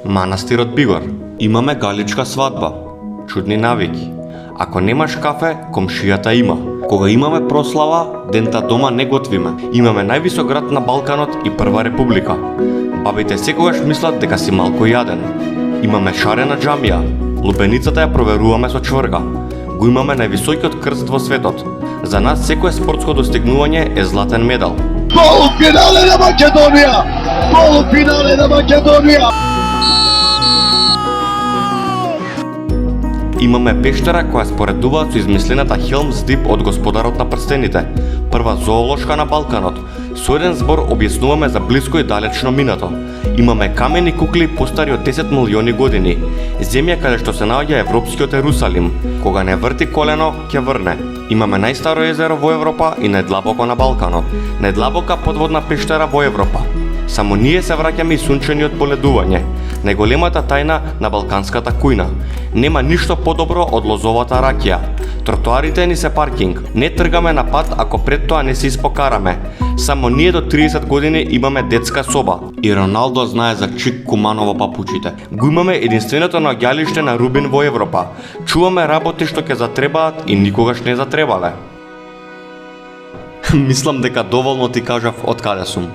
Манастирот Бигор. Имаме галичка свадба. Чудни навики. Ако немаш кафе, комшијата има. Кога имаме прослава, дента дома не готвиме. Имаме највисок град на Балканот и прва република. Бабите секогаш мислат дека си малку јаден. Имаме шарена џамија. Лупеницата ја проверуваме со чврга. Го имаме највисокиот крст во светот. За нас секое спортско достигнување е златен медал. Полуфинале на Македонија! Полуфинале на Македонија! Имаме пештера која споредува со измислената Хелмс Дип од Господарот на прстените, прва зоолошка на Балканот. Со еден збор објаснуваме за блиско и далечно минато. Имаме камени кукли постари од 10 милиони години. Земја каде што се наоѓа Европскиот Ерусалим. Кога не врти колено, ќе врне. Имаме најстаро езеро во Европа и најдлабоко на Балканот. Најдлабока подводна пештера во Европа. Само ние се враќаме и сунчениот поледување. Најголемата тајна на балканската кујна. Нема ништо подобро од лозовата ракија. Тротоарите ни се паркинг. Не тргаме на пат ако пред тоа не се испокараме. Само ние до 30 години имаме детска соба. И Роналдо знае за Чик Куманово папучите. Го имаме единственото наоѓалиште на Рубин во Европа. Чуваме работи што ќе затребаат и никогаш не затребале. Мислам дека доволно ти кажав од каде сум.